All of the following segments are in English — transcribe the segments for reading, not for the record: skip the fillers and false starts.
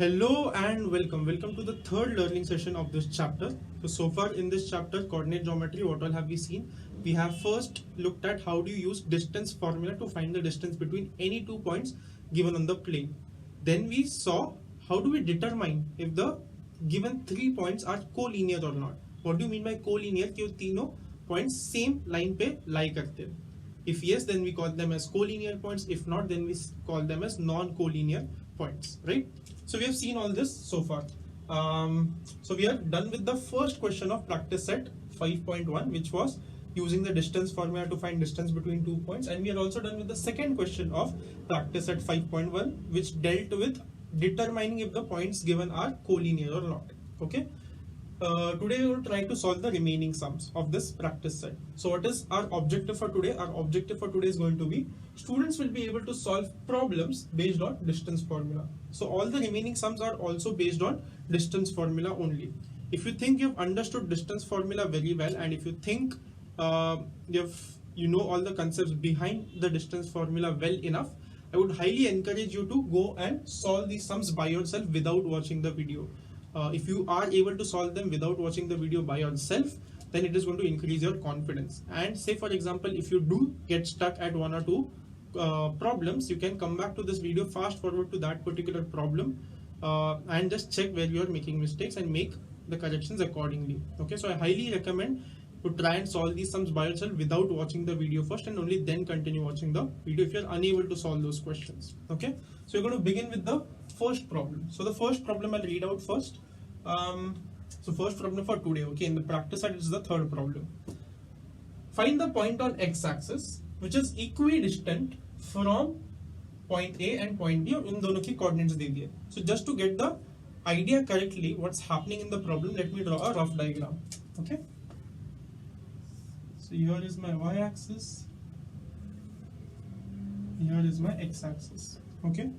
Hello and welcome to the third learning session of this chapter. So far in this chapter, coordinate geometry, what all have we seen? We have first looked at how do you use distance formula to find the distance between any 2 points given on the plane. Then we saw how do we determine if the given 3 points are collinear or not. What do you mean by collinear? कि वो तीनों points same line पे lie करते हैं. If yes, then we call them as collinear points. If not, then we call them as non-collinear points, right? So we have seen all this so far. So we are done with the first question of practice set 5.1, which was using the distance formula to find distance between 2 points, and we are also done with the second question of practice set 5.1, which dealt with determining if the points given are collinear or not. Okay. Today we will try to solve the remaining sums of this practice set. So what is our objective for today? Our objective for today is going to be students will be able to solve problems based on distance formula. So all the remaining sums are also based on distance formula only. If you think you've understood distance formula very well, and if you think you know all the concepts behind the distance formula well enough, I would highly encourage you to go and solve these sums by yourself without watching the video. If you are able to solve them without watching the video by yourself, then it is going to increase your confidence. And say for example, if you do get stuck at one or two problems, you can come back to this video, fast forward to that particular problem, and just check where you are making mistakes and make the corrections accordingly. Okay, so I highly recommend to try and solve these sums by yourself without watching the video first, and only then continue watching the video if you are unable to solve those questions. Okay, so we're going to begin with the first problem. So the first problem I'll read out first. So first problem for today, okay, in the practice side is the third problem. Find the point on x-axis which is equidistant from point A and point B, और उन दोनों की coordinates दे दिए. So just to get the idea correctly what's happening in the problem, let me draw a rough diagram. Okay. So here is my y-axis. Here is my x-axis. Okay.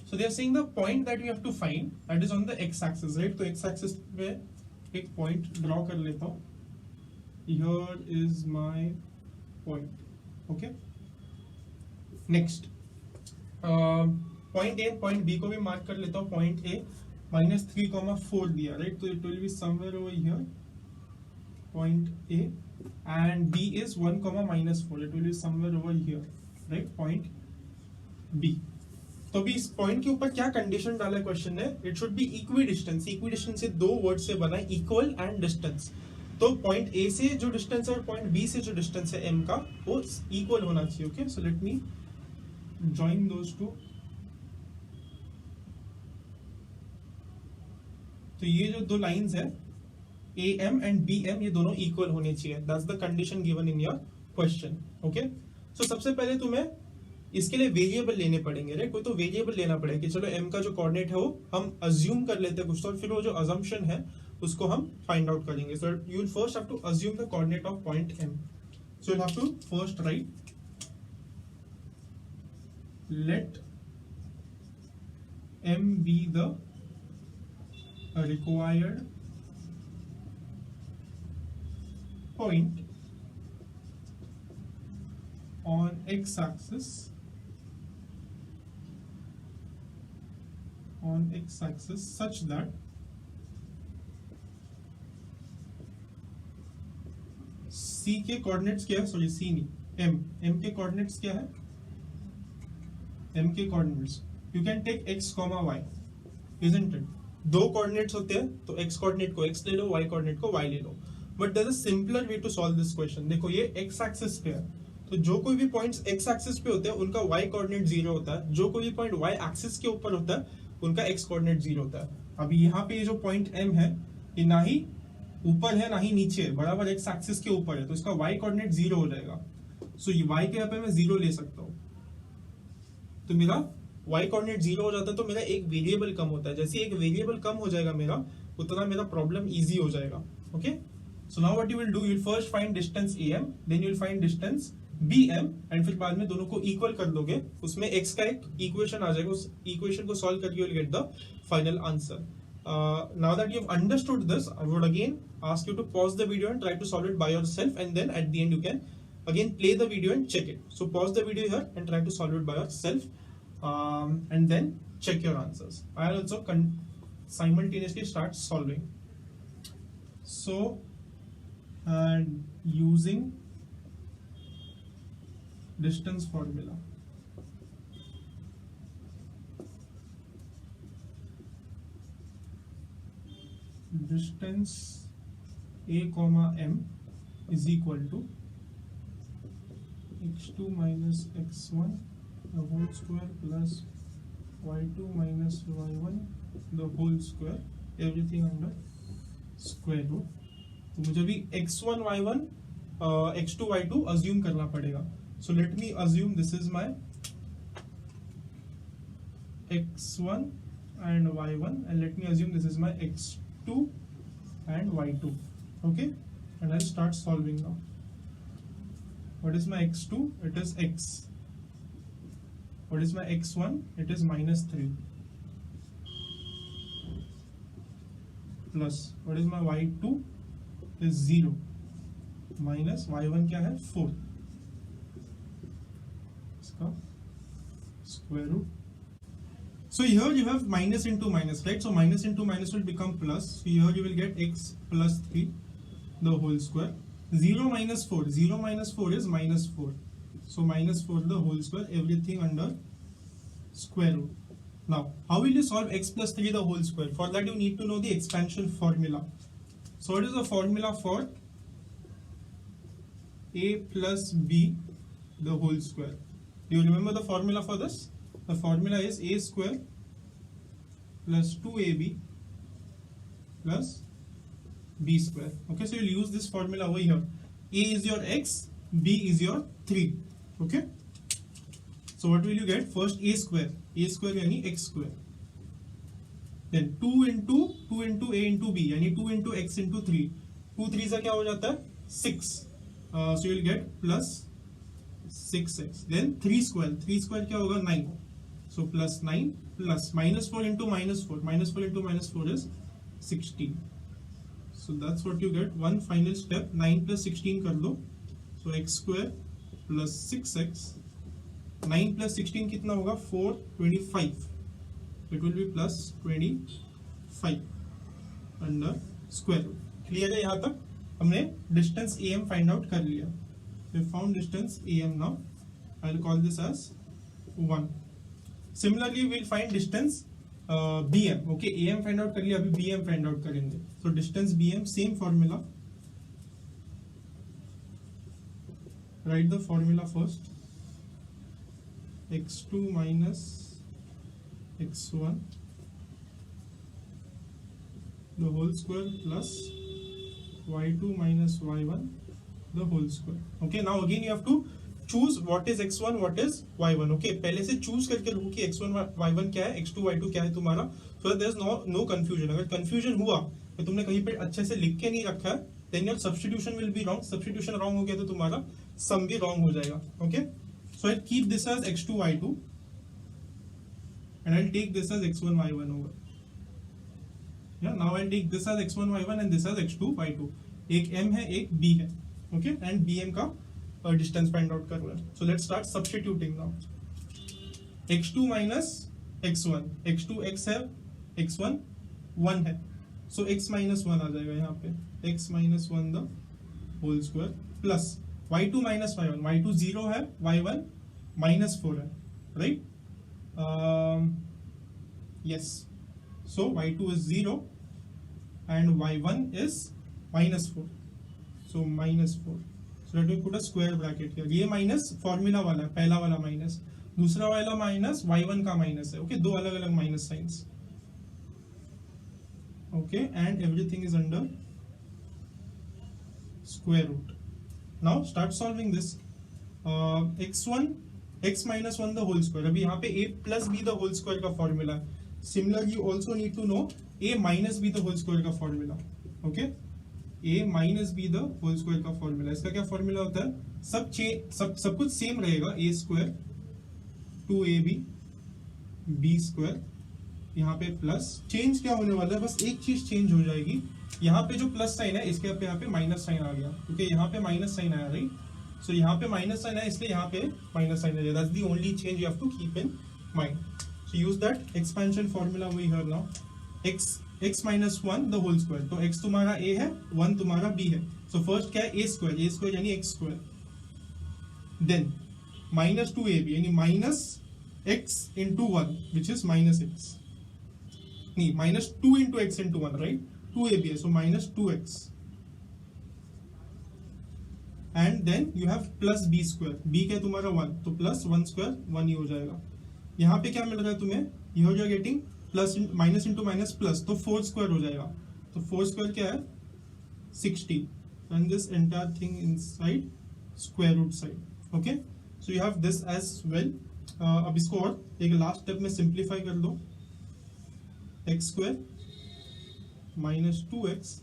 So they are saying the point that you have to find, that is on the x-axis, right? तो x-axis पे एक point draw कर लेता हूँ. Here is my point. Okay. Next, point A, point B को भी mark कर लेता हूँ. Point A -3,4 दिया, right? So it will be somewhere over here. Point A, and B is 1, -4. It will be somewhere over here, right? Point B. तो भी इस point के ऊपर क्या कंडीशन डाला है क्वेश्चन ने? It should be equidistance. Equidistance से दो वर्ड से बना है, इक्वल एंड डिस्टेंस. तो पॉइंट ए से जो डिस्टेंस है और पॉइंट बी से जो डिस्टेंस है एम का, वो इक्वल होना चाहिए. Okay, so let me join those two. तो ये जो दो लाइंस है A M and B M, ये दोनों इक्वल होने चाहिए. That's the condition given in your question. Okay, so सबसे पहले तुम्हें इसके लिए वेरिएबल लेने पड़ेंगे, राइट? कोई तो वेरिएबल लेना पड़ेगा कि चलो m का जो कोऑर्डिनेट है वो हम अज्यूम कर लेते हैं कुछ, तो फिर वो जो अजम्पशन है उसको हम फाइंड आउट करेंगे. So you will first have to assume the coordinate of point m. So you have to first write let m be the required point on x-axis such that C के coordinates क्या है? Sorry, C नहीं, M के coordinates क्या है? M के coordinates you can take x, y, isn't it? दो coordinates होते हैं तो x कोऑर्डिनेट को x ले लो, y कोऑर्डिनेट को y ले लो. But there is a simpler way to solve this question. देखो ये x एक्सिस पे है, तो जो कोई भी पॉइंट्स x एक्सिस पे होते हैं उनका y कोऑर्डिनेट 0 होता है. जो कोई भी पॉइंट y एक्सिस के ऊपर होता है उनका x कोऑर्डिनेट 0 होता है. अभी यहाँ पे ये जो पॉइंट m है, ये ना ही ऊपर है ना ही नीचे है, बराबर x एक्सिस के ऊपर है, तो इसका y कोऑर्डिनेट 0 हो जाएगा. सो y के यहाँ पे मैं 0 ले सकता हूँ, तो मेरा y कोऑर्डिनेट 0 हो जाता है, तो मेरा एक वेरिएबल कम होता है. जैसे एक वेरिएबल कम हो जाएगा मेरा, उतना मेरा प्रॉब्लम इजी हो जाएगा. Okay, so now what you will do, you will first find distance am, then you will find distance bm, and फिर बाद में दोनों को इक्वल कर दोगे. उसमें x का एक इक्वेशन आ जाएगा, उस इक्वेशन को सॉल्व करके you will get the final answer. Now that you have understood this, I would again ask you to pause the video and try to solve it by yourself, and then at the end you can again play the video and check it. So pause the video here and try to solve it by yourself, and then check your answers. I'll also simultaneously start solving. So, and using distance formula. Distance a comma m is equal to x2 minus x1 the whole square plus y2 minus y1 the whole square, everything under square root. तो मुझे भी x1 y1 x2 y2 assume करना पड़ेगा. So let me assume this is my x1 and y1, and let me assume this is my x2 and y2. Okay, and I'll start solving now. What is my x2? It is x. What is my x1? It is minus 3. Plus, what is my y2? Is 0. Minus y1 क्या है? 4. इसका square root. So here you have minus into minus, right? So minus into minus will become plus. So here you will get x plus 3 the whole square. 0 minus 4. 0 minus 4 is minus 4. So minus 4 the whole square, everything under square root. Now, how will you solve x plus 3 the whole square? For that you need to know the expansion formula. So what is the formula for a plus b the whole square? Do you remember the formula for this? The formula is a square plus 2ab plus b square. Okay, so you'll use this formula over here. A is your x, b is your 3. Okay, so what will you get? First a square यानी x square, then 2 into a into b यानी 2 into x into 3. 2 3 से क्या हो जाता है? 6. So you will get plus 6x. Then 3 square क्या होगा? 9. So plus 9 plus minus 4 into minus 4. Minus 4 into minus 4 is 16. So that's what you get. One final step. 9 plus 16 कर दो. So x square plus 6x. 9 plus 16 कितना होगा? 425. It will be plus 25 under square root. Clear है यहाँ तक? हमने distance AM find out कर लिया. We found distance AM now. I'll call this as 1. Similarly, we'll find distance BM. Okay, AM find out कर लिया, अभी BM find out करेंगे. So distance BM, same formula. Write the formula first. x2 minus x1 the whole square plus y2 minus y1 the whole square. Okay, now again you have to choose what is x1, what is y1. Okay, पहले से choose करके रखो कि x1 y1 क्या है, x2 y2 क्या है तुम्हारा, so that there is no confusion. अगर confusion हुआ तो तुमने कहीं पे अच्छे से लिख के नहीं रखा है, then your substitution will be wrong. Substitution wrong हो गया तो तुम्हारा sum भी wrong हो जाएगा. Okay, so I'll keep this as x2 y2 and I'll take this as x1 y1 over. Yeah, now I'll take this as x1 y1 and this as x2 y2. एक m है, एक b है. Okay, and bm का distance find out करना है. So let's start substituting now. x2 minus x1. x2 x है, x1 1 है. So x minus 1 आ जाएगा यहाँ पे. x minus 1 the whole square plus y2 minus y1. y2 0 है, y1 minus 4 है. Right? Yes. So y2 is 0 and y1 is minus 4. So minus 4. So let me put a square bracket here. ये minus formula वाला है, पहला वाला minus. दूसरा वाला minus y1 का minus है. Okay, दो अलग अलग minus signs. Okay, and everything is under square root. Now start solving this. x1 x minus 1 the whole square. अभी यहाँ पे a plus b the whole square का formula है. Similarly, you also need to know a minus b the whole square का formula. Okay, a minus b the whole square का formula. इसका क्या formula होता है? सब कुछ same रहेगा. a square 2ab b square. यहाँ पे प्लस चेंज क्या होने वाला है? बस एक चीज चेंज हो जाएगी. यहाँ पे जो प्लस साइन है इसके यहाँ पे माइनस साइन आ गया, क्योंकि यहाँ पे माइनस साइन आया, राइट? सो यहाँ पे माइनस साइन है, इसलिए यहाँ पे माइनस साइन आ गया. That's the only change you have to keep in mind. So use that expansion formula over here now. x minus 1 the whole square. तो x तुम्हारा a है, 1 तुम्हारा b है. So first क्या है a square यानी x square. Then minus 2ab यानी minus x into 1 which is minus x. नहीं, minus 2 into x into 1, right? 2ab है, so minus 2x. And then you have plus b square. b क्या है तुम्हारा 1, तो plus 1 square 1 ही हो जाएगा. यहाँ पे क्या मिल रहा है तुम्हें? You are getting plus minus into minus plus, तो 4 स्क्वायर हो जाएगा. तो 4 स्क्वायर क्या है? 60. And this entire thing inside square root side. Okay, so you have this as well. अब इसको और एक लास्ट स्टेप में सिंप्लीफाई कर दो. X square minus 2x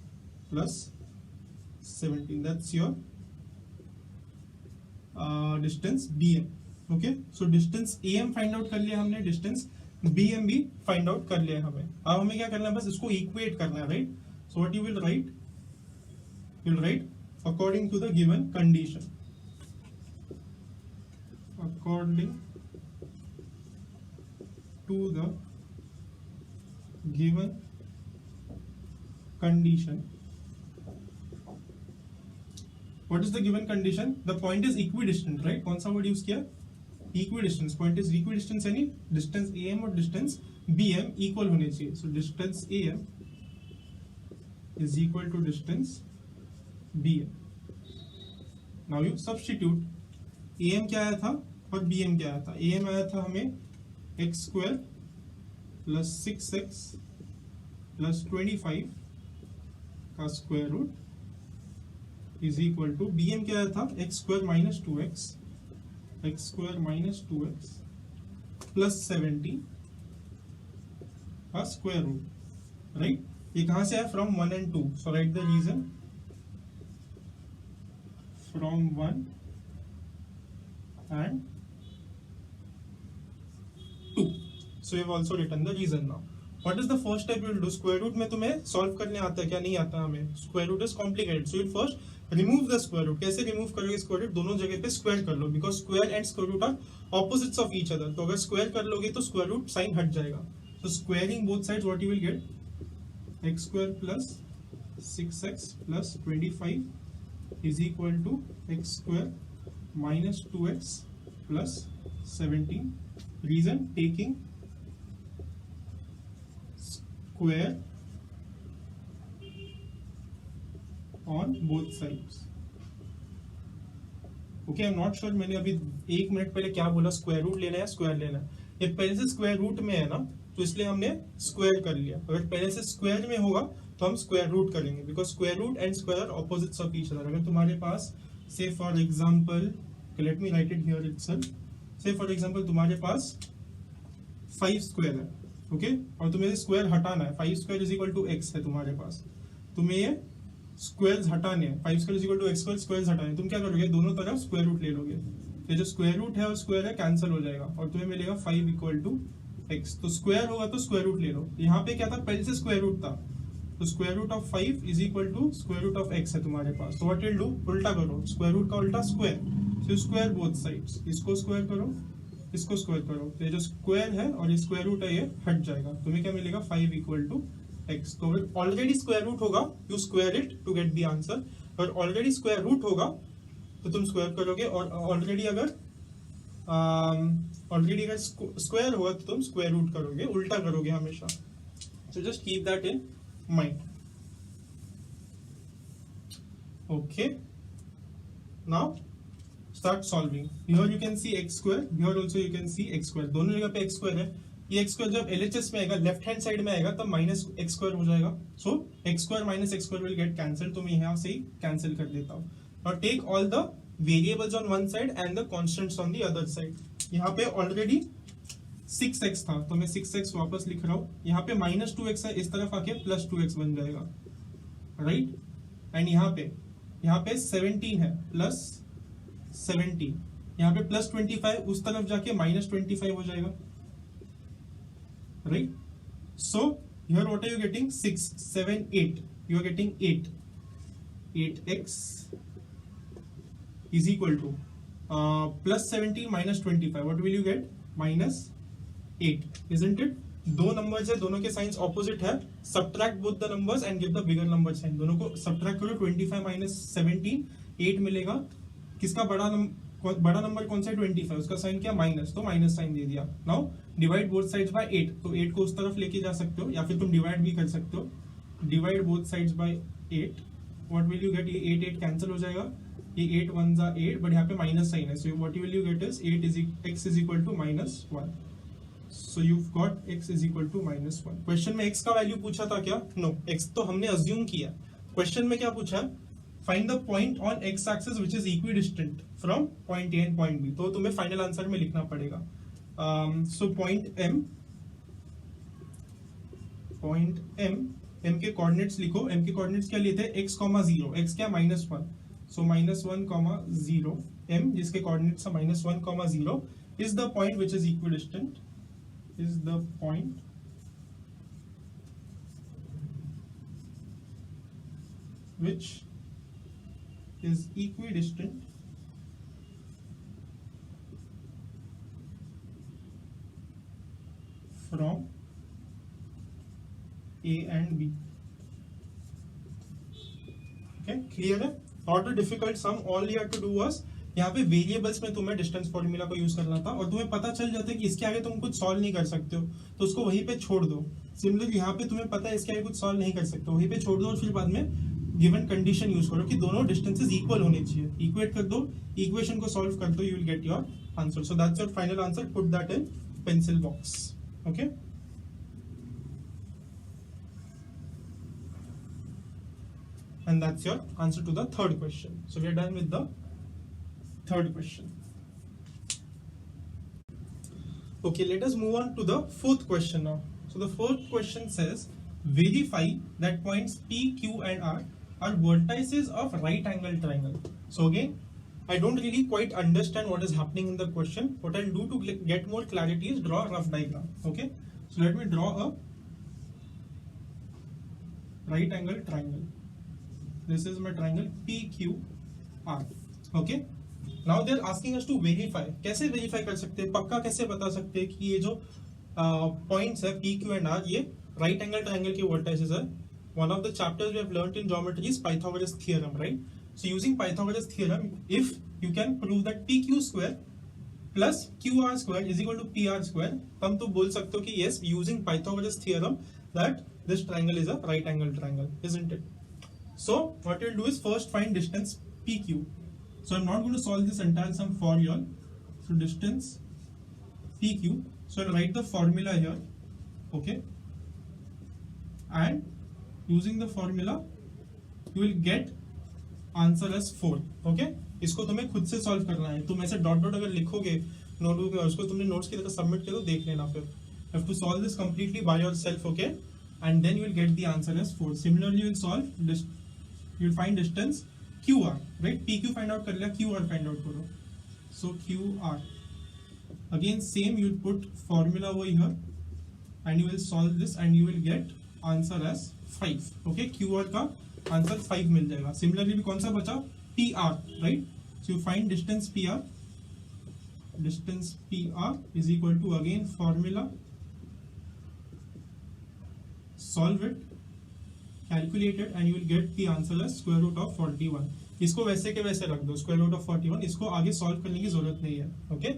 plus 17. That's your distance bm. Okay, so distance am find out कर लिया हमने, डिस्टेंस bm भी फाइंड आउट कर लिया हमें. अब हमें क्या करना है? बस इसको इक्वेट करना है, right? So what you will write according to the given condition. According to the given condition. What is the given condition? The point is equidistant, right? कौन सा word use किया? Equidistance. Point is equidistance यानी distance AM और distance BM equal होने चाहिए. So distance AM is equal to distance BM. Now you substitute. AM क्या आया था और BM क्या आया था? AM आया था हमें x square plus 6x plus 25 का square root is equal to bm क्या आया था? x square minus 2x plus 70 का square root, right? ये कहाँ से है? From 1 and 2. So write the reason. From 1 and 2. So you have also written the reason now. What is the first step you will do? Square root में तुम्हें solve करने आता है क्या? नहीं आता हमें. Square root is complicated. So you will first remove the square root. कैसे remove करोगे square root? दोनों जगह पे square कर लो, because square and square root are opposites of each other. तो अगर square कर लोगे तो square root sign हट जाएगा. So squaring both sides, what you will get? X square plus 6x plus 25 is equal to x square minus 2x plus 17. Reason, taking square on both sides. Okay, I am not sure मैंने अभी 1 minute पहले क्या बोला, square root लेना है square लेना है. ये पहले से स्क्वायर रूट में है ना, तो इसलिए हमने स्क्वायर कर लिया. अगर पहले से स्क्वायर में होगा तो हम स्क्वायर रूट करेंगे, because square root and square are opposites of each other. अगर तुम्हारे पास से for example, let me write it here itself. Say for example तुम्हारे पास 5 स्क्वायर है, ओके, और तुम्हें स्क्वायर हटाना है. 5 square is equal to x है तुम्हारे पास, तुम्हें ये स्क्वायर्स हटाने हैं. 5 square is equal to x square, squares हटाने. तुम क्या करोगे? दोनों तरफ स्क्वायर रूट ले लोगे. ये जो स्क्वायर रूट है और स्क्वायर है कैंसिल हो जाएगा और तुम्हें मिलेगा 5 इक्वल टू एक्स. तो स्क्वायर होगा तो स्क्वायर रूट ले लो. यहाँ पे क्या था? पहले से स्क्वायर रूट था, तो square root of 5 is equal to square root of x है तुम्हारे पास. तो व्हाट विल डू? उल्टा करो. स्क्वायर रूट का उल्टा square. So square both sides. इसको स्क्वायर करो, इसको स्क्वायर करो. तो ये जो स्क्वायर है और ये स्क्वायर रूट है ये हट जाएगा. तुम्हें क्या मिलेगा? 5 इक्वल टू x. तो अगर ऑलरेडी स्क्वायर रूट होगा you square it to get the answer. और ऑलरेडी स्क्वायर रूट होगा तो तुम स्क्वायर करोगे, और ऑलरेडी अगर स्क्वायर होगा तो तुम स्क्वायर रूट करोगे, उल्टा करोगे हमेशा. So just keep that in mind. Okay, now start solving. Here you can see x square, here also you can see x square. दोनों जगह पे x square है. ये x square जब LHS में आएगा, लेफ्ट हैंड साइड में आएगा, तब माइनस x square हो जाएगा. So x square minus x square will get cancelled. तो मैं यहाँ से ही कैंसिल कर देता हूँ. Now take all the variables on one side and the constants on the other side. यहाँ पे ऑलरेडी 6x था तो मैं 6x वापस लिख रहा हूँ. यहाँ पे माइनस 2x है, इस तरफ आके प्लस 2x बन जाएगा, राइट. एंड यहाँ पे 17 है, प्लस 17. यहाँ पे प्लस 25, उस तरफ जाके माइनस 25 हो जाएगा, right. So here what are you getting? 6, 7, 8. You are getting 8x is equal to plus 17 minus 25. What will you get? Minus 8, isn't it? दो नंबर्स है, दोनों के साइंस ऑपोजिट है. Subtract both the numbers and give the bigger number sign. दोनों को subtract करो. 25 minus 17 8 मिलेगा. किसका बड़ा नंबर कौन सा है? 25. उसका साइन क्या? माइनस, तो माइनस साइन दे दिया. Now divide both sides by 8. तो 8 को उस तरफ लेके जा सकते हो या फिर तुम डिवाइड भी कर सकते हो. Divide both sides by 8. What will you gate? ये 8 8 कैंसिल हो जाएगा. ये 8 1 जा 8, बट यहाँ पे माइनस साइन है. So what will you get is 8 is x is equal to -1. So you've got x is equal to -1. Question में x का वैल्यू पूछा था क्या? नो, x तो हमने अज्यूम किया. क्वेश्चन में क्या पूछा? Find the point on x axis which is equidistant from point A and point B. तो तुम्हें फाइनल आंसर में लिखना पड़ेगा. सो पॉइंट M के कोऑर्डिनेट्स लिखो. M के कोऑर्डिनेट्स क्या लिए थे? x, 0. x क्या? -1. सो -1, 0. M जिसके कोऑर्डिनेट्स है -1, 0 is the point which is equidistant. Is the point which is equidistant from A and B. Okay, clear है? Not a difficult sum. All you have to do was यहाँ पे variables में तुम्हें distance formula को use करना था और तुम्हें पता चल जाता है कि इसके आगे तुम कुछ सॉल्व नहीं कर सकते हो, तो उसको वहीं पे छोड़ दो. सिमिलरली यहाँ पे तुम्हें पता है इसके आगे कुछ सॉल्व नहीं कर सकते, वहीं पे छोड़ दो और फिर बाद में गिवन कंडीशन यूज करो कि दोनों डिस्टेंसेस इक्वल होने चाहिए. इक्वेट कर दो, इक्वेशन को सॉल्व कर दो, you will get your answer. So that's your final answer. Put that in pencil box. Okay, and that's your answer to the third question. So we are done with the third question. Okay, let us move on to the fourth question now. So the fourth question says verify that points P, Q and R are vertices of right angle triangle. So again, I don't really quite understand what is happening in the question. What I'll do to get more clarity is draw a rough diagram. Okay, so let me draw a right angle triangle. This is my triangle PQR. Okay, now they are asking us to verify. कैसे verify कर सकते हैं? पक्का कैसे बता सकते हैं कि ये जो points है P, Q and R ये right angle triangle के vertices है? One of the chapters we have learnt in geometry is Pythagoras theorem, right? So using Pythagoras theorem, if you can prove that PQ square plus QR square is equal to PR square, तब तो बोल सकते हो कि yes, using Pythagoras theorem that this triangle is a right angle triangle, isn't it? So what you'll do is first find distance PQ. So I'm not going to solve this entire sum for you all. So distance PQ. So I'll write the formula here. Okay. And using the formula, you will get answer as 4. Okay. इसको तुम्हें खुद से solve करना है. तुम ऐसे dot dot अगर लिखोगे नोटबुक में, उसको तुमने नोट्स की तरह सबमिट कर दो, देख लेना फिर. You have to solve this completely by yourself. Okay. And then you will get the answer as 4. Similarly, you will solve this. You will find distance QR, right? PQ find out कर लिया, QR find out करो. So QR. Again same, you will put formula over here, and you will solve this, and you will get answer as 5. Okay, QR का answer 5 मिल जाएगा. Similarly भी कौन सा बचा? PR, right? So you find distance PR. Distance PR is equal to again formula. Solve it. Calculate it and you will get the answer as square root of 41. इसको वैसे के वैसे रख दो, square root of 41. इसको आगे solve करने की जरूरत नहीं है. Okay,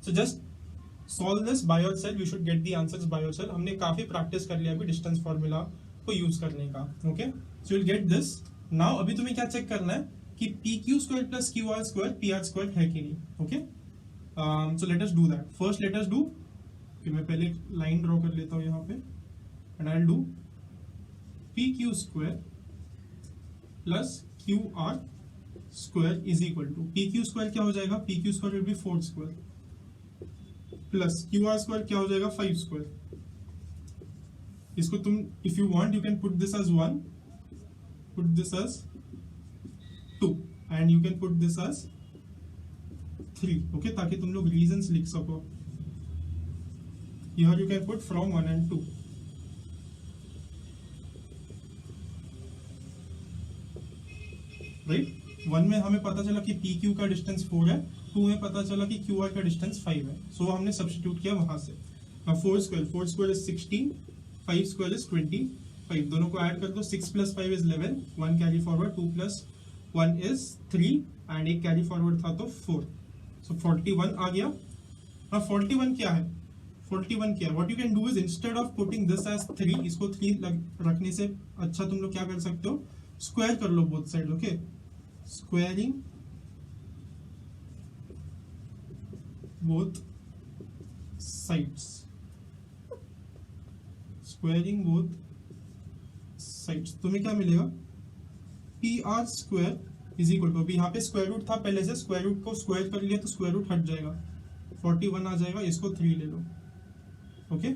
so just solve this by yourself. You should get the answers by yourself. हमने काफी practice कर लिया अभी distance formula को use करने का. Okay, so you'll get this. Now अभी तुम्हें क्या check करना है कि PQ square plus QR square PR square है कि नहीं. Okay, so let us do that. First let us do कि मैं पहले line draw कर लेता हूँ यहाँ पे, and I'll do PQ square plus QR square is equal to PQ square क्या हो जाएगा? PQ square will be 4 square plus QR square क्या हो जाएगा? 5 square. इसको तुम if you want you can put this as 1, put this as 2 and you can put this as 3. Okay, ताकि तुम लोग reasons लिख सको. Here you can put from 1 and 2. Right, 1 में हमें पता चला कि PQ का डिस्टेंस 4 है, 2 में पता चला कि QR का डिस्टेंस 5 है. सो हमने सब्स्टिट्यूट किया वहां से. 4 square is 16, 5 square is 25, दोनों को ऐड कर दो, 6 plus 5 is 11, 1 carry forward, 2 plus 1 is 3 and एक कैरी फॉरवर्ड था तो 4, सो 41 आ गया। अब 41 क्या है, 41 क्या है, what you can do is instead of putting this as 3, इसको 3 रखने से अच्छा तुम लोग क्या कर सकते हो, स्क्वायर कर लो both side, okay, squaring both sides, squaring both sides, तुम्हें क्या मिलेगा, PR square is equal to, अभी यहाँ पे स्क्वायर रूट था पहले से, स्क्वायर रूट को स्क्वायर कर लिया तो स्क्वायर रूट हट जाएगा, 41 आ जाएगा, इसको 3 ले लो, ओके,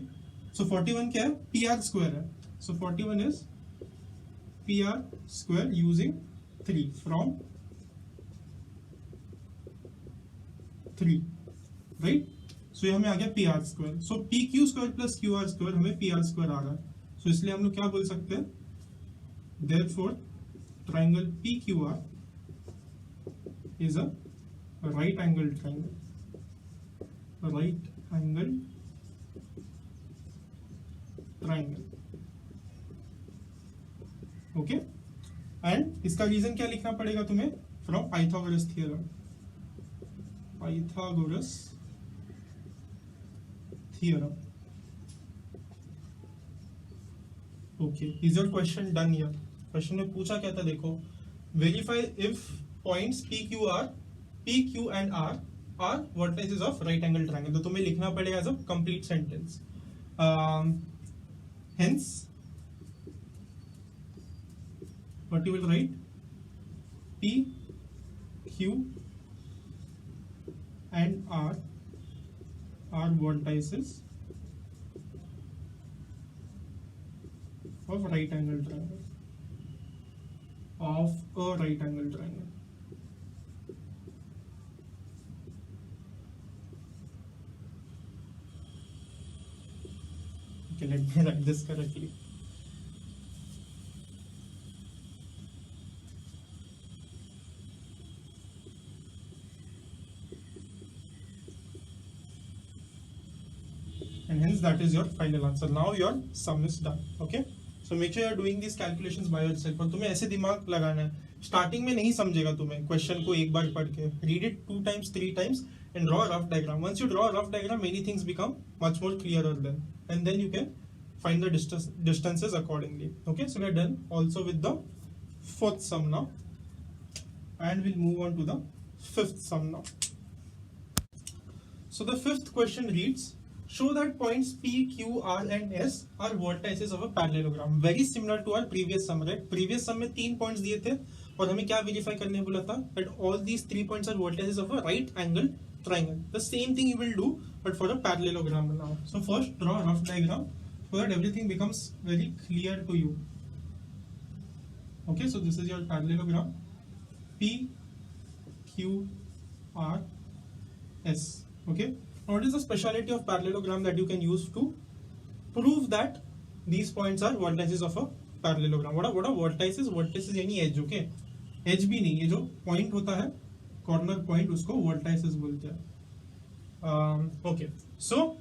सो 41 क्या है, PR स्क्वायर है, so 41 is PR square using 3 from 3, right, so ये हमें आ गया P R square, so P Q square plus Q R square हमें पी आर स्क्वायर आ रहा है, सो इसलिए हम लोग क्या बोल सकते हैं, therefore triangle P Q R is a right angle triangle, right angle triangle, okay, and इसका रीजन क्या लिखना पड़ेगा तुम्हें, from Pythagoras theorem, Pythagoras theorem. Okay, is your question done here? Question में पूछा क्या था, देखो, verify if points P, Q and R are vertices of right angle triangle, तो तुम्हें लिखना पड़ेगा as a complete sentence. Hence, what you will write, P, Q and R are vertices of right angle triangle, of a right angle triangle. Okay, let me write this correctly. And hence that is your final answer. Now your sum is done. Okay, so make sure you are doing these calculations by yourself. और तुम्हें ऐसे दिमाग लगाना है, starting में नहीं समझेगा तुम्हें क्वेश्चन को एक बार पढ़ के, read it 2 times 3 times and draw a rough diagram. Once you draw a rough diagram, many things become much more clearer then, and then you can find the distances accordingly. Okay, so we are done also with the 4th sum now, and we'll move on to the 5th sum now. So the 5th question reads, show that points P, Q, R and S are vertices of a parallelogram. Very similar to our previous sum, right? Previous sum में 3 points दिए थे और हमें क्या verify करने बोला था, that all these 3 points are vertices of a right angle triangle. The same thing you will do but for a parallelogram now. So first draw a rough diagram so that everything becomes very clear to you. Okay, so this is your parallelogram, P, Q, R, S. Okay, what is the speciality of parallelogram that you can use to prove that these points are vertices of a parallelogram? What are vertices? Vertices यानी edge, okay? Edge भी नहीं, ये जो point होता है, corner point, उसको vertices बोलते हैं. Okay, so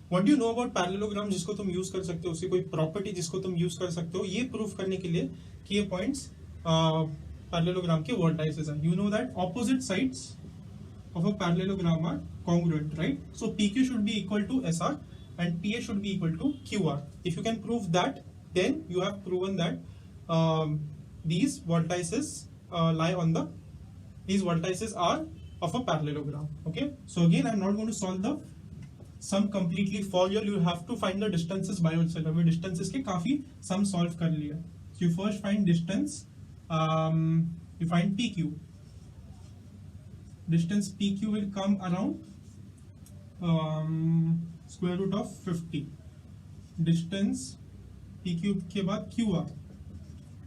what do you know about parallelogram जिसको तुम use कर सकते हो, उसकी कोई property जिसको तुम use कर सकते हो, ये prove करने के लिए कि ये points parallelogram के vertices हैं. You know that opposite sides of a parallelogram are congruent, right? So PQ should be equal to SR and PA should be equal to QR. If you can prove that, then you have proven that these vertices lie on the, these vertices are of a parallelogram. Okay, so again I'm not going to solve the sum completely for you. You have to find the distances by yourself. अभी distances के काफी sum solve कर लिया. So you first find distance, you find PQ. Distance PQ will come around square root of 50. Distance PQ के बाद QR.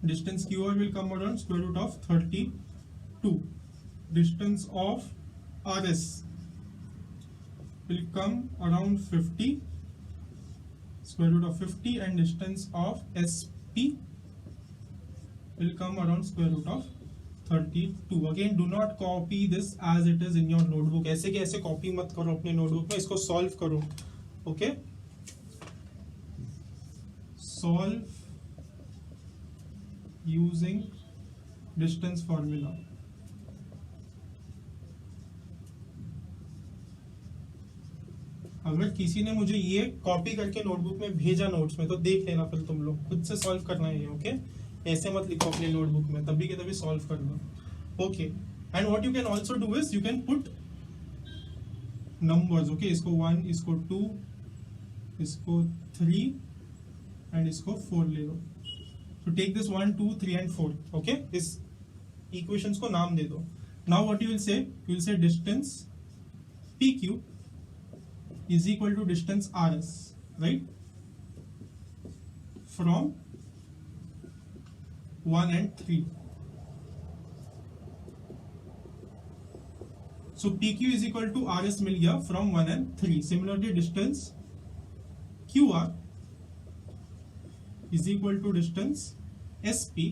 Distance QR will come around square root of 32. Distance of RS will come around 50, square root of 50, and distance of SP will come around square root of 32. Again, do not copy this as it is in your notebook. ऐसे के ऐसे copy मत करो अपने notebook में, इसको solve करो. Okay, solve using distance formula. अगर किसी ने मुझे ये कॉपी करके नोटबुक में भेजा नोट्स में तो देख लेना, फिर तुम लोग खुद से सॉल्व करना है ये, ओके? ऐसे मत लिखो अपने नोटबुक में, तभी के तभी सॉल्व कर लो, okay? And what you can also do is you can put numbers, okay? इसको 1, इसको 2, इसको 3 एंड इसको 4 ले लो. तो टेक दिस 1, 2, 3 एंड 4, ओके? इस इक्वेशंस को नाम दे दो. Now what you will say distance PQ is equal to distance RS, right? From 1 and 3. So PQ is equal to RS मिल गया from 1 and 3. Similarly, distance QR is equal to distance SP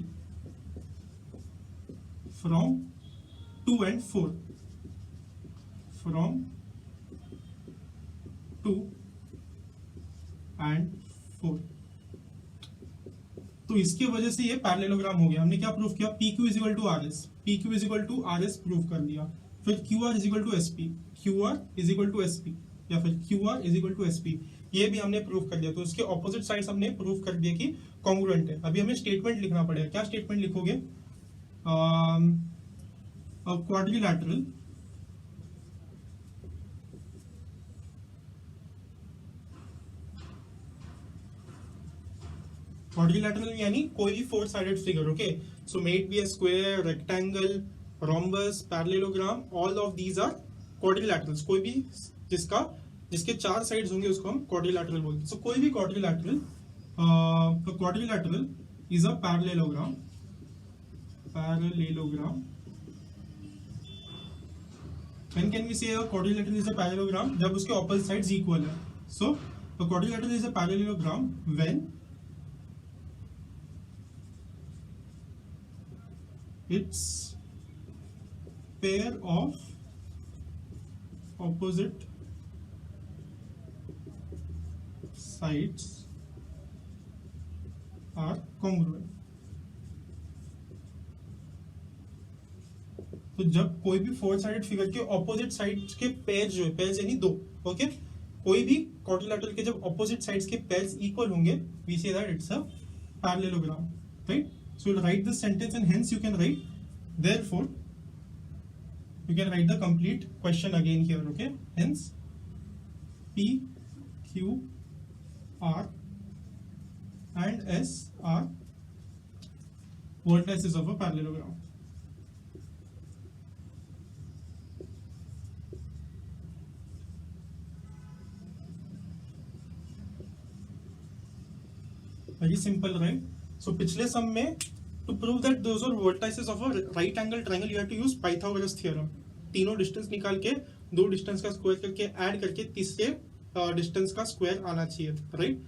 from 2 and 4. From 2 and 4. तो इसके वजह से ये parallelogram हो गया. हमने क्या प्रूफ किया? PQ is equal to RS. PQ is equal to RS proof कर दिया. फिर QR is equal to SP. QR is equal to SP या फिर QR is equal to SP. ये भी हमने प्रूफ कर दिया. तो इसके ऑपोजिट साइड्स हमने प्रूफ कर दिया कि कॉन्ग्रुएंट है. अभी हमें स्टेटमेंट लिखना पड़ेगा. क्या स्टेटमेंट लिखोगे? क्वाड्रिलैटरल क्वाड्रिलैटरल यानी कोई भी 4 sided figure, okay? So may it be a square, rectangle, rhombus, parallelogram, all of these are quadrilaterals. कोई भी जिसके 4 साइड्स होंगे उसको हम क्वाड्रिलैटरल बोलते हैं. सो कोई भी quadrilateral is a parallelogram. When can we say a quadrilateral is a parallelogram? जब उसके opposite sides equal है. So a quadrilateral is a parallelogram when its pair of opposite sides are congruent. तो जब कोई भी 4 साइडेड फिगर के opposite sides के pairs जो है, पेयर्स यानी 2, ओके? कोई भी क्वाड्रिलैटरल के जब ऑपोजिट साइड्स के पेयर्स इक्वल होंगे, we say that it's a parallelogram, right? So you'll write this sentence and hence you can write, therefore you can write the complete question again here, okay? Hence P, Q, R and S are vertices of a parallelogram. Very simple, right? So पिछले सम में to prove that those are vertices of a right angle triangle you have to use Pythagoras theorem. तीनों distance निकाल के 2 distance का square करके add करके तीसरे distance का स्क्वायर आना चाहिए, राइट?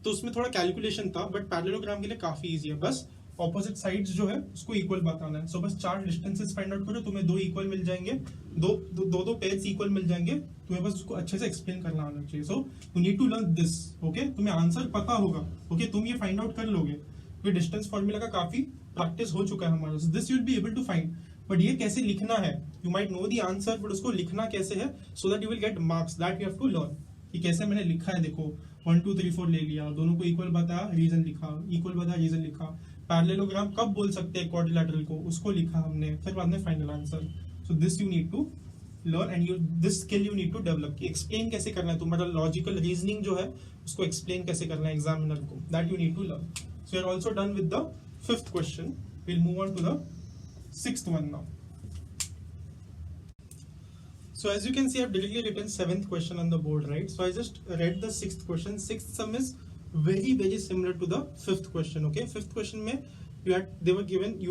तो उसमें थोड़ा कैलकुलेशन था, बट पैरेललोग्राम के लिए काफी इजी है. बस ऑपोजिट साइड्स जो है उसको इक्वल बताना है. सो बस 4 डिस्टेंसेस फाइंड आउट करो, तुम्हें 2 इक्वल मिल जाएंगे, दो पेयर्स इक्वल मिल जाएंगे. तुम्हें बस उसको अच्छे से एक्सप्लेन करना आना चाहिए. So you need to learn this, okay? तुम्हें आंसर पता होगा, ओके? तुम ये फाइंड आउट कर लोगे. ये डिस्टेंस फॉर्मूला का काफी प्रैक्टिस हो चुका है हमारा. So this you will be able to find. But ये कैसे लिखना है, you might know the answer, but उसको लिखना कैसे है, so that you will get marks. That you have to learn कि कैसे मैंने लिखा है. देखो 1 2 3 4 ले लिया, दोनों को इक्वल बताया, रीजन लिखा, इक्वल बताया, रीजन लिखा. पैरेललोग्राम कब बोल सकते हैं क्वाड्रिलैटरल को, उसको लिखा हमने, फिर बाद में final answer. So this you need to learn and this skill you need to develop. Explain कैसे करना है, तुम्हारा लॉजिकल रीजनिंग जो है उसको एक्सप्लेन कैसे करना है एग्जामिनर को, that you need to learn. So you are also done with the 5th question. We'll move on to the 6th one now. So as you can see, I've directly written 7th question on the board, right? So I just read the 6th question. 6th sum is very similar to the 5th question, okay? 5th question में you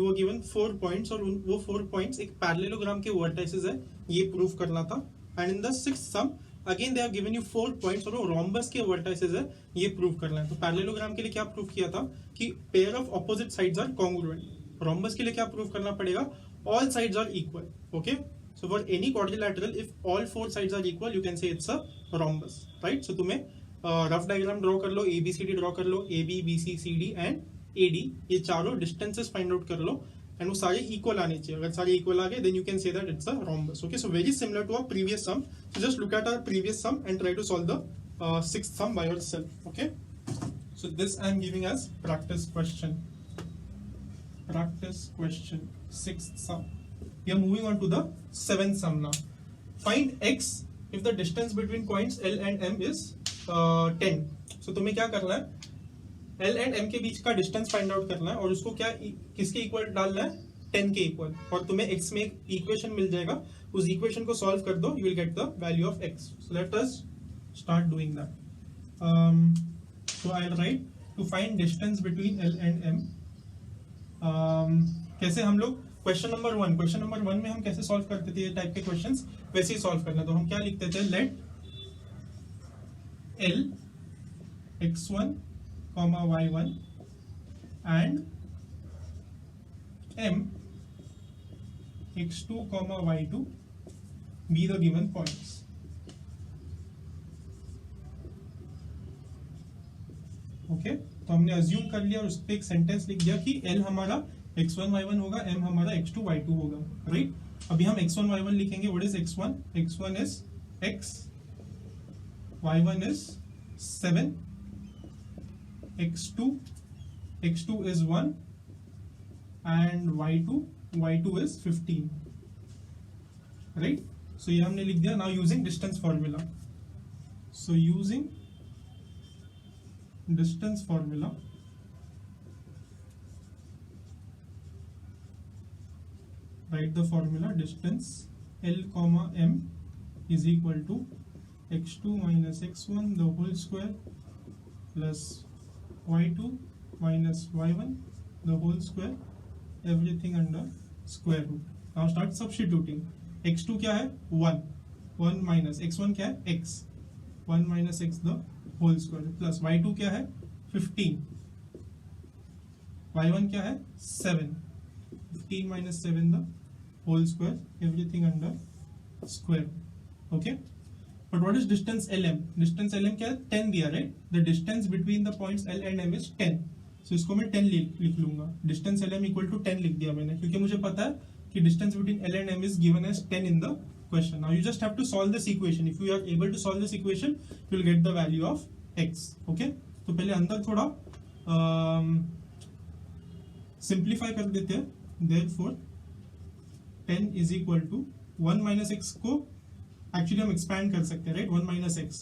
were given 4 points और वो 4 points एक parallelogram के vertices है, ये prove करना था. And in the 6th sum again they have given you 4 points और वो rhombus के vertices है, ये prove करना है. तो parallelogram के लिए क्या prove किया था कि pair of opposite sides are congruent. rhombus के लिए क्या prove करना पड़ेगा, all sides are equal, okay? So for any quadrilateral if all 4 sides are equal you can say it's a rhombus, right? So तुम्हें rough diagram draw कर लो, ABCD draw कर लो, AB BC CD and AD, ये चारों distances find out कर लो and वो सारे equal आने चाहिए. अगर सारे इक्वल आ गए then you can say that it's a rhombus. Okay, so very similar to our previous sum. So just look at our previous sum and try to solve the sixth sum by yourself. Okay, so this I am giving as practice question. Practice question, sixth sum. We are moving on to the seventh sum now. Find x if the distance between points L and M is 10. So तुम्हें क्या करना है, L and M के बीच का distance find out करना है और उसको क्या किसके इक्वल डालना है, 10 के इक्वल, और तुम्हें x में एक इक्वेशन मिल जाएगा, उस इक्वेशन को सॉल्व कर दो, you will get the value of x. So let us start doing that. So I will write to find distance between L and M. कैसे हम लोग क्वेश्चन नंबर वन में हम कैसे सॉल्व करते थे ये टाइप के क्वेश्चंस, वैसे ही सॉल्व करना. तो हम क्या लिखते थे, late L x1, y1 and M x2, y2 be the given points. Okay, तो हमने अज्यूम कर लिया और उस पर एक सेंटेंस लिख दिया कि L हमारा x1 y1 होगा, M हमारा x2 y2 होगा. राइट, अभी हम x1 y1 लिखेंगे. What is x1? x1 is x, y1 is 7, x2 is 1 and y2 is 15. Right, so ये हमने लिख दिया. Now using distance formula, so using distance formula, write the formula. Distance L comma M is equal to x2 minus x1 the whole square plus y2 minus y1 the whole square, everything under square root. Now start substituting. x2 क्या है, 1 minus x1 क्या है, x, 1 minus x the whole square plus y2 क्या है, 15, y1 क्या है, 7, 15 minus 7 the whole square, everything under square. Okay, but what is distance LM? Distance LM क्या है, 10 दिया, right? The distance between the points L and M is 10. So इसको मैं 10 लिख लूंगा. Distance LM equal to 10 लिख दिया मैंने, क्योंकि मुझे पता है कि distance between L and M is given as 10 in the question. Now you just have to solve this equation. If you are able to solve this equation, you will get the value of x. Okay, तो पहले अंदर थोड़ा simplify कर देते हैं. Therefore 10 is equal to 1 minus x को actually हम expand कर सकते हैं, right. 1 minus x,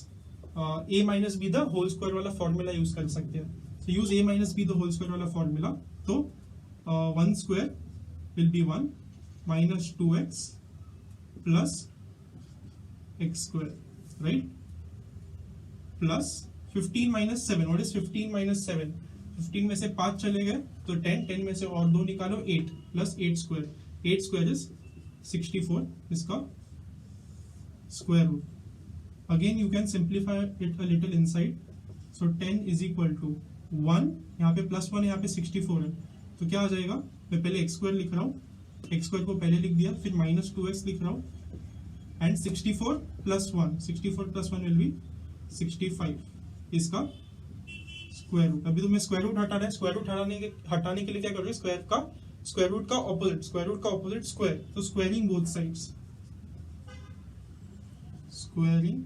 a minus b the whole square वाला फॉर्मूला यूज कर सकते हैं. So use a minus b the whole square वाला फॉर्मूला. तो 1 square will be 1 minus 2x plus x square, right, plus 15 minus 7. What is 15 minus 7? 15 में से 5 चले गए तो 10 में से और 2 निकालो, 8 plus 8 square. 8 square is 64, इसका square root. Again you can simplify it a little inside. So 10 is equal to 1, यहाँ पे plus 1, यहाँ पे 64 है, तो क्या आ जाएगा, मैं पहले x square लिख रहा हूँ, x square को पहले लिख दिया, फिर minus 2x लिख रहा हूँ, and 64 plus 1 will be 65, इसका स्क्वायर रूट. अभी तो मैं स्क्वायर रूट हटा रहा है, स्क्वायर रूट हटाने के लिए क्या करोगे, स्क्वायर रूट का ऑपोजिट स्क्वायर. तो squaring both sides, squaring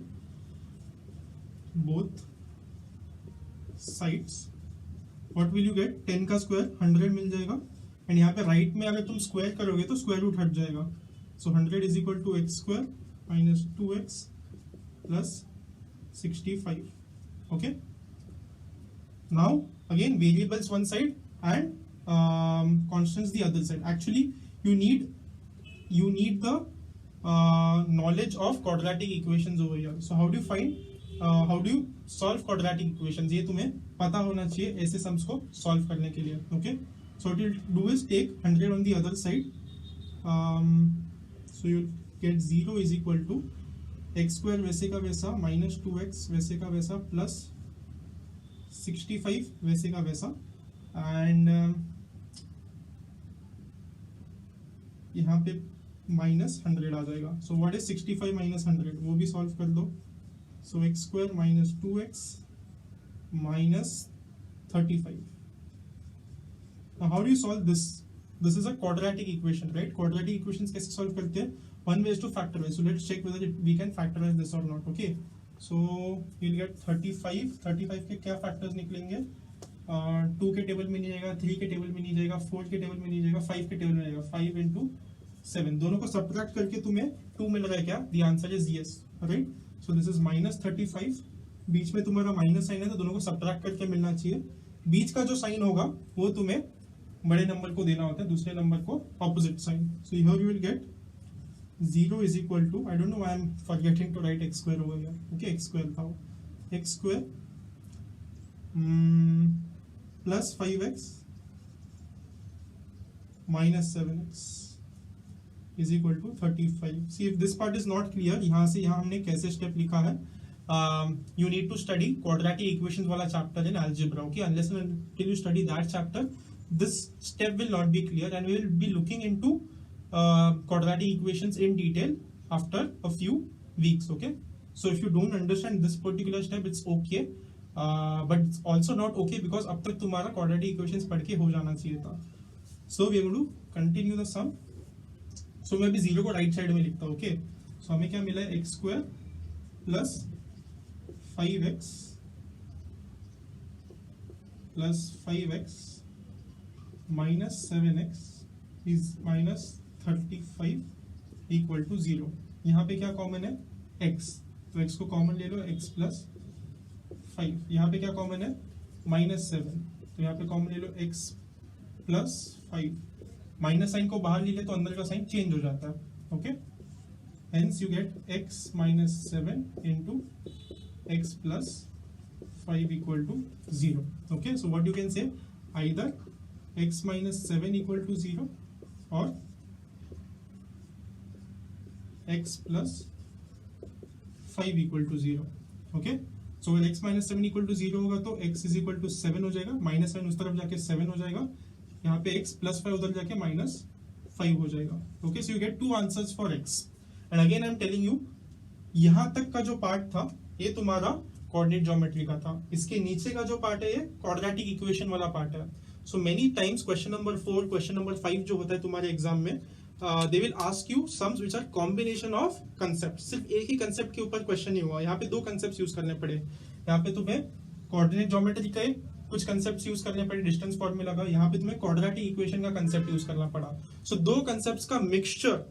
both sides, what will you gate, 10 का स्क्वायर 100 मिल जाएगा, एंड यहाँ पे राइट में अगर तुम स्क्वायर करोगे तो स्क्वायर रूट हट जाएगा. So 100 is equal to x square minus 2x plus 65. Okay, now again variables one side and constants the other side. Actually you need the knowledge of quadratic equations over here. So how do you solve quadratic equations, ये तुम्हें पता होना चाहिए ऐसे sums को solve करने के लिए. Okay, so what you'll do is take 100 on the other side. So you'll get 0 is equal to x square वैसे का वैसा minus 2x वैसे का वैसा plus 65 वैसे का वैसा, एंड यहाँ पे minus 100 आ जाएगा. सो व्हाट इज 65 minus 100, वो भी सॉल्व कर दो. सो x square minus 2x minus 35. Now how do you solve this? This is a quadratic equation, right? Quadratic equations कैसे solve करते हैं? One way is to factorize. So let's check whether we can factorize this or not. Okay. So you'll get 35. 35 के क्या factors निकलेंगे? 2 के table में नहीं जाएगा, 3 के टेबल में नहीं जाएगा, 4 के टेबल में नहीं जाएगा, 5 के टेबल में जाएगा. 5 into 7. दोनों को subtract करके तुम्हें 2 मिल रहा है क्या? The answer is yes. Right? So this is minus 35. बीच में तुम्हारा माइनस साइन है तो दोनों को सब्ट्रैक्ट करके मिलना चाहिए. बीच का जो साइन होगा वो तुम्हें बड़े नंबर को देना होता है, दूसरे नंबर को opposite sign. So here you will get 0 is equal to, I don't know why I'm forgetting to write x square over here. Okay, x square था, x square plus 5x minus 7x is equal to 35. See if this part is not clear. यहाँ से यहाँ हमने कैसे step लिखा है. You need to study quadratic equations वाला chapter in algebra. Okay, unless and until you study that chapter, this step will not be clear, and we will be looking into quadratic equations in detail after a few weeks. Okay, so if you don't understand this particular step, it's okay, but it's also not okay because अब तक तुम्हारा quadratic equations पढ़ के हो जाना चाहिए था. So we are going to continue the sum. So मैं अभी 0 को राइट साइड में लिखता हूँ. Okay, so हमें क्या मिला है? x square plus 5x plus 5x minus 7x is minus 35 equal to 0. यहाँ पे क्या कॉमन है? x. तो x को कॉमन ले लो, x plus 5. यहाँ पे क्या कॉमन है? minus 7. तो यहाँ पे कॉमन ले लो x plus 5. माइनस साइन को बाहर ले ले तो अंदर का साइन चेंज हो जाता है. Okay, hence you get x minus 7 into x plus 5 equal to 0. Okay, so what you can say, either x minus 7 equal to 0 or x plus 5 equal to 0. Okay, so when x minus 7 equal to 0 होगा तो x is equal to 7 हो जाएगा, minus 7 उस तरफ जाके 7 हो जाएगा, यहाँ पे x plus 5 उधर जाके minus 5 हो जाएगा. Okay, so you get two answers for x. And again I am telling you, यहाँ तक का जो पार्ट था ये तुम्हारा कोऑर्डिनेट ज्योमेट्री का था. इसके नीचे का जो पार्ट है ये क्वाड्रेटिक इक्वेशन वाला पार्ट है. So many times question number 4, question number 5 जो होता है तुम्हारे एग्जाम में, they will ask you sums which are combination of concept. सिर्फ एक ही कंसेप्ट के ऊपर क्वेश्चन नहीं हुआ, यहाँ पे दो कंसेप्ट यूज करने पड़े. यहाँ पे तुम्हें कोऑर्डिनेट ज्योमेट्री के कुछ कंसेप्ट यूज करने पड़े, डिस्टेंस फॉर्मूला का. यहाँ पे तुम्हें क्वाड्रेटिक इक्वेशन का कंसेप्ट यूज करना पड़ा. सो दो कंसेप्ट्स का मिक्सचर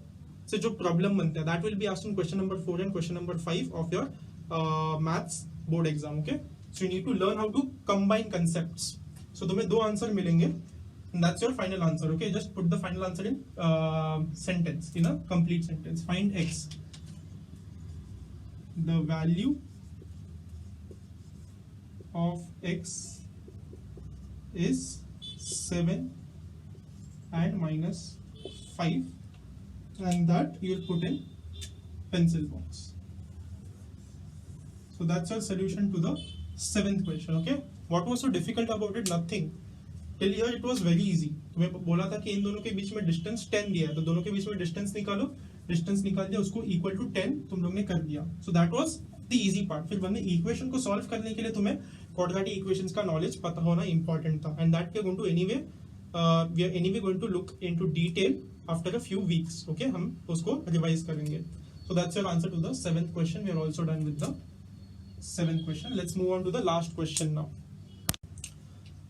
से जो प्रॉब्लम बनता है, that will be asked in question number 4 and question number 5 of your maths board exam. Okay, so you need to learn how to combine concepts. So तुम्हें दो आंसर मिलेंगे, that's your final answer. Okay, just put the final answer in sentence, in a complete sentence. Find x. The value of x is 7 and minus 5, and that you will put in pencil box. So that's your solution to the 7th question. Okay, what was so difficult about it? Nothing. Till here it was very easy. तुम्हें बोला था कि इन दोनों के बीच में distance 10 दिया है, तो दोनों के बीच में डिस्टेंस निकालो. डिस्टेंस निकाल दिया, उसको इक्वल टू 10 तुम लोग ने कर दिया. So that was the easy part. फिर हमने इक्वेशन को सॉल्व करने के लिए तुम्हें क्वाड्रेटिक इक्वेशंस का नॉलेज पता होना इंपॉर्टेंट था. And that we are going to anyway going to look into detail after a few weeks. Okay, हम उसको रिवाइज करेंगे. So that's your answer to the 7th question. We are also done with the 7th question. Let's move on to the last question now.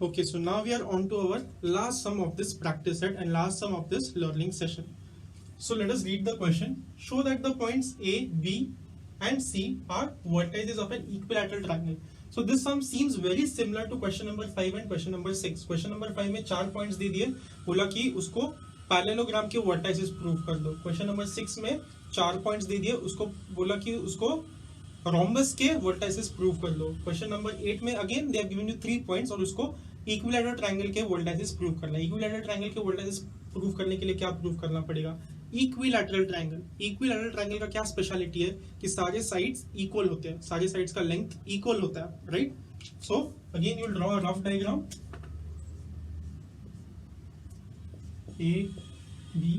Okay, so now we are on to our last sum of this practice set and last sum of this learning session. So let us read the question. Show that the points A, B and C are vertices of an equilateral triangle. So this sum seems very similar to question number 5 and question number 6. Question number 5 में 4 points दे दिए, बोला कि उसको parallelogram के vertices prove कर दो. Question number 6 में 4 points दे दिए, उसको बोला कि उसको रोम्बस के वर्टाइसेस प्रूव कर लो. क्वेश्चन नंबर 8 में again they have given you 3 points और उसको इक्विलैटरल ट्रायंगल के वर्टाइसेस प्रूव करना है. इक्विलैटरल ट्रायंगल के वर्टाइसेस प्रूव करने के लिए क्या प्रूव करना पड़ेगा? Equilateral triangle. इक्विलैटरल ट्रायंगल का क्या स्पेशलिटी है कि सारे साइड्स इक्वल होते हैं, सारे साइड्स का लेंथ इक्वल होता है, right? So again you will draw a rough diagram. A, B,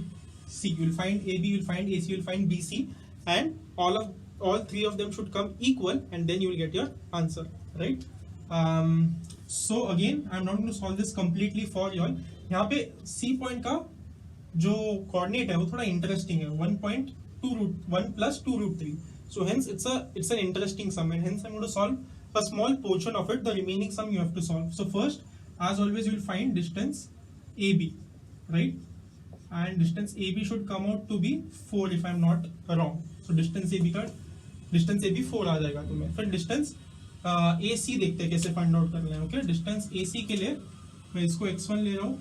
C. You will find AB, you will find AC, you will find BC, and all 3 of them should come equal, and then you will get your answer, right? So again I'm not going to solve this completely for you all. यहाँ पे C point का जो coordinate है वो थोड़ा interesting है, 1 plus 2 root 3. So hence it's an interesting sum, and hence I'm going to solve a small portion of it. The remaining sum you have to solve. So first, as always, you will find distance AB, right? And distance AB should come out to be 4 if I'm not wrong. So distance AB 4 आ जाएगा तुम्हें. फिर distance AC देखते हैं कैसे find out करना है. Okay, distance AC के लिए मैं इसको x1 ले रहा हूँ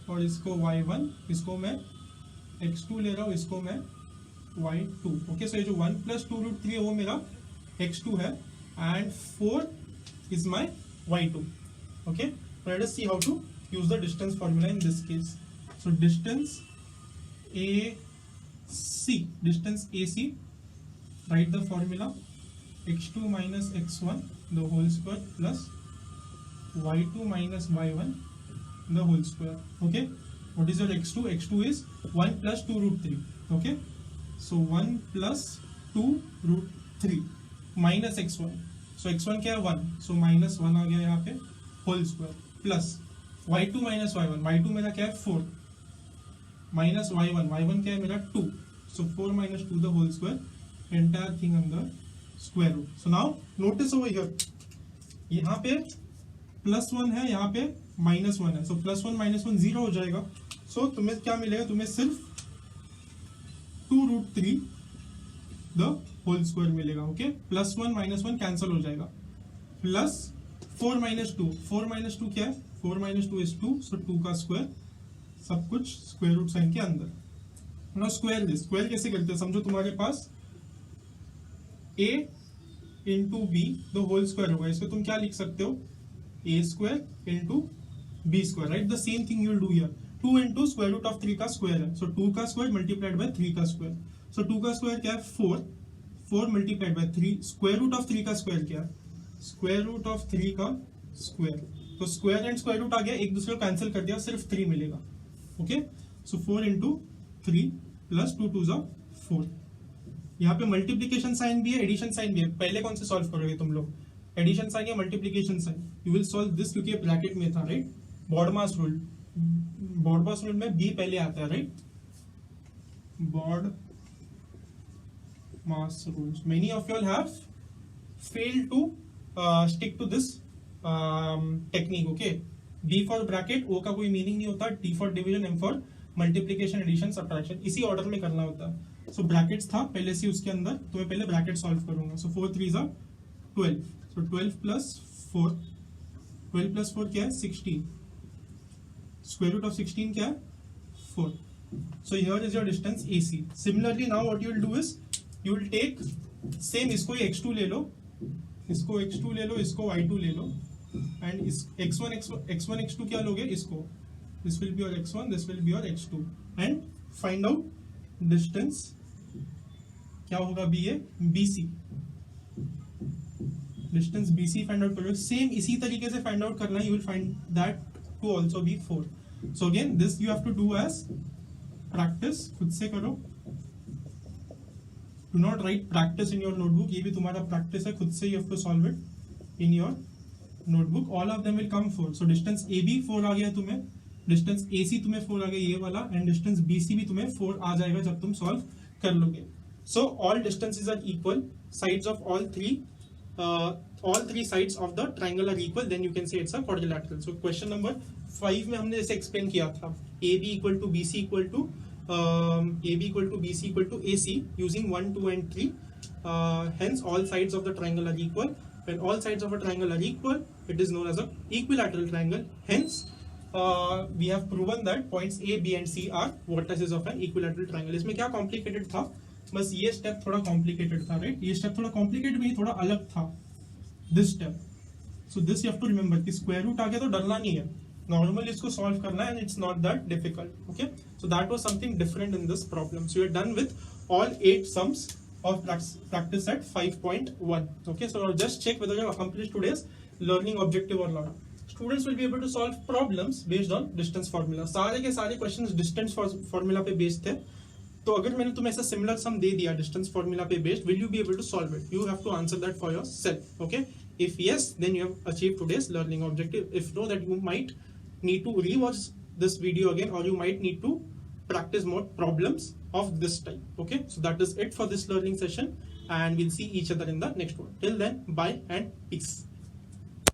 और इसको y1, इसको मैं x2 ले रहा हूँ, इसको मैं y2. ओके, सो ये जो 1 plus 2 root 3 है वो मेरा x2 है and 4 is my y2. Okay, let us see how to use the distance formula in this case. So distance AC, write the formula x2 minus x1 the whole square plus y2 minus y1 the whole square. Okay, what is your x2? x2 is 1 plus 2 root 3. Okay, so 1 plus 2 root 3 minus x1. So x1 क्या है 1, so minus 1 आ गया यहाँ पे whole square plus y2 minus y1. y2 मेरा क्या है 4 minus y1. y1 क्या है मेरा 2. So 4 minus 2 the whole square, entire thing under square root. So now notice over here, यहाँ पे plus 1 है, यहाँ पे minus 1 है. So plus 1 minus 1 0 हो जाएगा. So तुम्हें क्या मिलेगा? तुम्हें सिर्फ 2 root 3 the whole square मिलेगा. ओके, plus 1 minus 1 कैंसिल हो जाएगा. Plus 4 minus 2. 4 minus 2 क्या है? 4 minus 2 is 2. So 2 का स्क्वायर, सब कुछ स्क्वायर रूट साइन के अंदर. Now square this. स्क्वायर कैसे करते हैं? समझो तुम्हारे पास a into b the whole square होगा. इसको तुम क्या लिख सकते हो? a square into b square. Right, the same thing you will do here. 2 into square root of 3 का स्क्वायर है. सो 2 का स्क्वायर मल्टीप्लाइड बाय 3 का स्क्वायर. सो 2 का स्क्वायर क्या है? 4. 4 multiplied by 3. Square root of 3 का स्क्वायर क्या है? स्क्वायर रूट ऑफ 3 का स्क्वायर. तो स्क्वायर एंड स्क्वायर रूट आ गया, एक दूसरे को कैंसिल कर दिया, सिर्फ 3 मिलेगा. ओके, सो 4 into 3 प्लस 2 2 जा 4. यहाँ पे मल्टीप्लीकेशन साइन भी है, एडिशन साइन भी है. पहले कौन से सॉल्व करोगे तुम लोग? एडिशन साइन या multiplication sign? You will solve this क्योंकि ब्रैकेट में था. Right, BODMAS rule. BODMAS rule में बी पहले आता है. Right, BODMAS mass rules. Many of you all have failed to stick to this technique. Okay, B for bracket, O का कोई meaning नहीं होता, D for division, M for multiplication, addition, subtraction, इसी order में करना होता है. So brackets था पहले से उसके अंदर, तो मैं पहले ब्रैकेट सॉल्व करूंगा. So 4 3s are 12. So 12 plus 4, 12 plus 4 क्या है? 16. Square root of 16 क्या है? 4. So here is your distance AC. Similarly now what you will do is you will take same, इसको x2 ले लो, इसको x2 ले लो, इसको y2 ले लो, and इस x1 x2 क्या लोगे? इसको. This will be your x1, this will be your x2, and find out distance. क्या होगा? BC. Distance BC find out करो. Same इसी तरीके से find out करना है. You will find that to also be 4. So again this you have to do as practice. खुद से करो. Do not write practice in your notebook. ये भी तुम्हारा practice है, खुद से you have to solve it in your notebook. All of them will come 4. So distance AB 4 आ गया तुम्हें, distance AC तुम्हें 4 आ गया ये वाला, and distance BC भी तुम्हें 4 आ जाएगा जब तुम solve कर लोगे. So all distances are equal. Sides of all three sides of the triangle are equal. Then you can say it's a quadrilateral. So question number 5 में हमने जैसे explain किया था, AB equal to BC equal to AB equal to BC equal to AC using 1, 2 and 3. Hence all sides of the triangle are equal. When all sides of a triangle are equal, it is known as a equilateral triangle. Hence we have proven that points A, B and C are vertices of an equilateral triangle. इसमें क्या complicated था? बस ये step थोड़ा complicated था. Right, ये step थोड़ा complicated भी थोड़ा अलग था. This step. So this you have to remember कि square root आ गया तो डरना नहीं है. Normally इसको solve करना है and it's not that difficult. Okay, so that was something different in this problem. So you're done with all 8 sums of practice at 5.1. Okay, so just check whether you have accomplished today's learning objective or not. Students will be able to solve problems based on distance formula. सारे के सारे questions distance formula पे based थे. तो अगर मैंने तुम्हें ऐसा similar sum दे दिया distance formula पे based, will you be able to solve it? You have to answer that for yourself. Okay, If yes, then you have achieved today's learning objective. If no, that you might need to rewatch this video again, or you might need to practice more problems of this type. Okay, so that is it for this learning session, and we'll see each other in the next one. Till then, bye and peace.